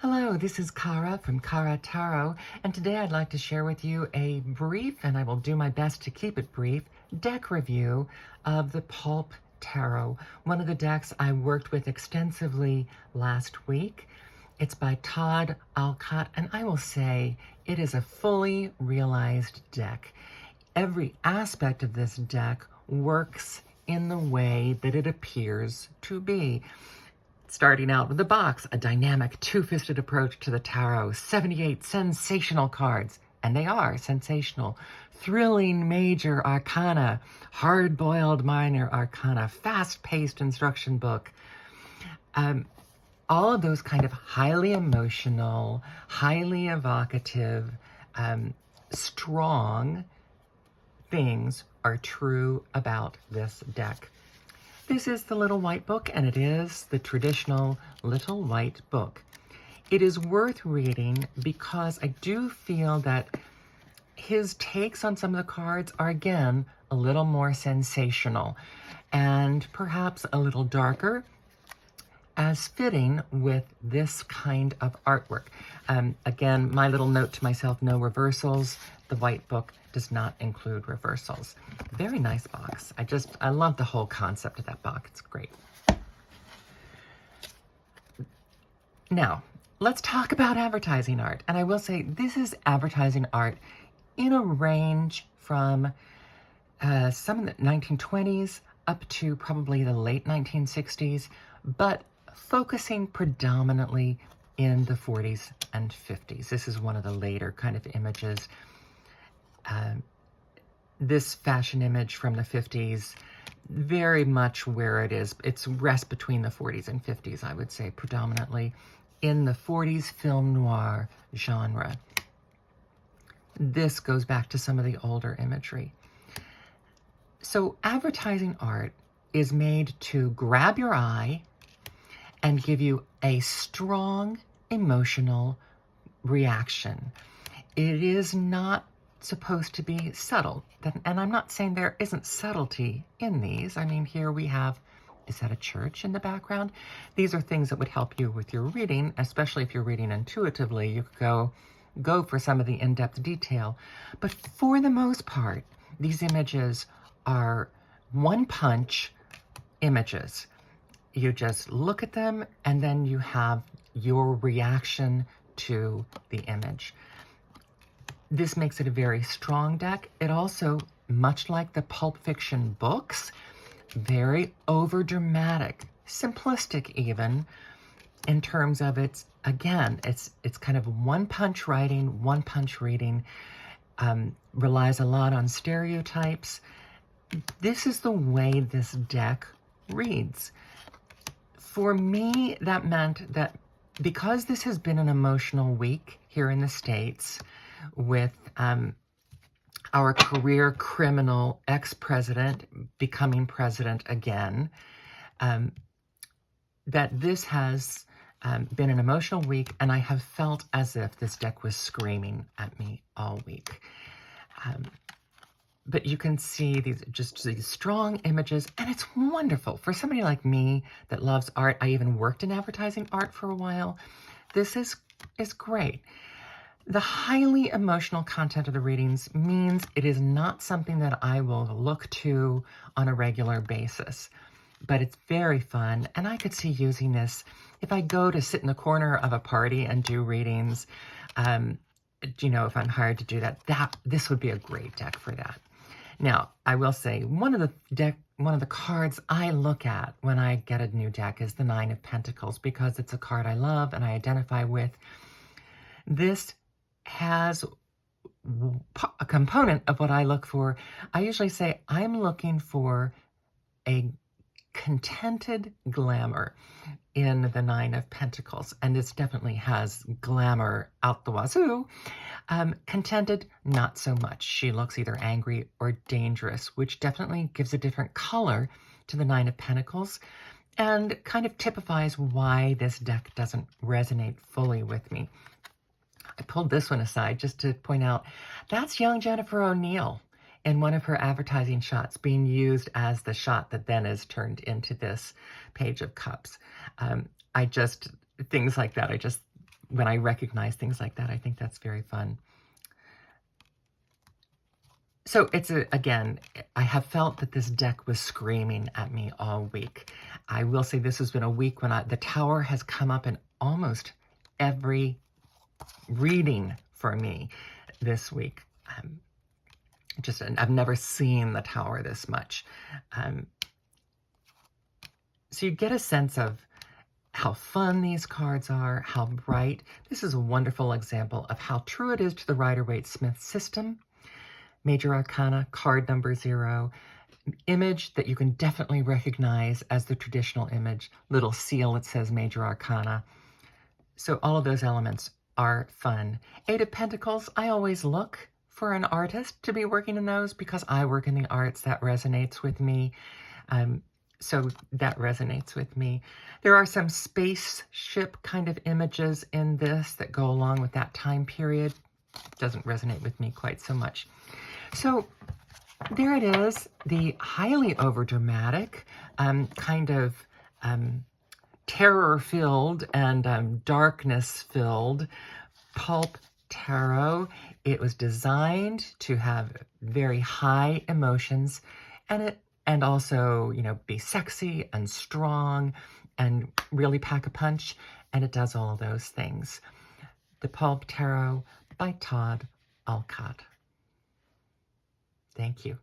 Hello, this is Kara from Kara Tarot, and today I'd like to share with you a brief, and I will do my best to keep it brief, deck review of the Pulp Tarot, one of the decks I worked with extensively last week. It's by Todd Alcott, and I will say it is a fully realized deck. Every aspect of this deck works in the way that it appears to be. Starting out with the box, a dynamic two-fisted approach to the tarot, 78 sensational cards, and they are sensational, thrilling major arcana, hard-boiled minor arcana, fast-paced instruction book. All of those kind of highly emotional, highly evocative, strong things are true about this deck. This is the Little White Book, and it is the traditional Little White Book. It is worth reading because I do feel that his takes on some of the cards are, again, a little more sensational and perhaps a little darker, as fitting with this kind of artwork. Again, my little note to myself, no reversals. The White Book does not include reversals. Very nice box. I love the whole concept of that box. It's great. Now, let's talk about advertising art. And I will say this is advertising art in a range from some of the 1920s up to probably the late 1960s, but focusing predominantly in the 40s and 50s. This is one of the later kind of images. This fashion image from the 50s, very much where it is. It's rest between the 40s and 50s, I would say, predominantly in the 40s film noir genre. This goes back to some of the older imagery. So advertising art is made to grab your eye and give you a strong emotional reaction. It is not supposed to be subtle. And I'm not saying there isn't subtlety in these. I mean, here we have, is that a church in the background? These are things that would help you with your reading, especially if you're reading intuitively. You could go for some of the in-depth detail. But for the most part, these images are one-punch images. You just look at them, and then you have your reaction to the image. This makes it a very strong deck. It also, much like the Pulp Fiction books, very over-dramatic, simplistic even, in terms of its, again, it's kind of one-punch writing, one-punch reading, relies a lot on stereotypes. This is the way this deck reads. For me, that meant that because this has been an emotional week here in the States with our career criminal ex-president becoming president again, that this has been an emotional week, and I have felt as if this deck was screaming at me all week. But you can see these strong images, and it's wonderful. For somebody like me that loves art, I even worked in advertising art for a while, this is great. The highly emotional content of the readings means it is not something that I will look to on a regular basis, but it's very fun, and I could see using this if I go to sit in the corner of a party and do readings. You know, if I'm hired to do that, this would be a great deck for that. Now, I will say one of the cards I look at when I get a new deck is the Nine of Pentacles, because it's a card I love and I identify with. This has a component of what I look for. I usually say I'm looking for a contented glamour in the Nine of Pentacles, and this definitely has glamour out the wazoo. Contented, not so much. She looks either angry or dangerous, which definitely gives a different color to the Nine of Pentacles and kind of typifies why this deck doesn't resonate fully with me. I pulled this one aside just to point out that's young Jennifer O'Neill in one of her advertising shots being used as the shot that then is turned into this Page of Cups. Things like that, I just when I recognize things like that, I think that's very fun. So again, I have felt that this deck was screaming at me all week. I will say this has been a week when the Tower has come up in almost every reading for me this week. I've never seen the Tower this much. So you get a sense of how fun these cards are, how bright. This is a wonderful example of how true it is to the Rider-Waite-Smith system. Major Arcana, card number 0, image that you can definitely recognize as the traditional image, little seal that says Major Arcana. So all of those elements are fun. 8 of Pentacles, I always look for an artist to be working in those because I work in the arts. That resonates with me. So that resonates with me. There are some spaceship kind of images in this that go along with that time period. Doesn't resonate with me quite so much. So there it is, the highly overdramatic, kind of terror-filled and darkness-filled Pulp Tarot. It was designed to have very high emotions, and also, be sexy and strong and really pack a punch, and it does all of those things. The Pulp Tarot by Todd Alcott. Thank you.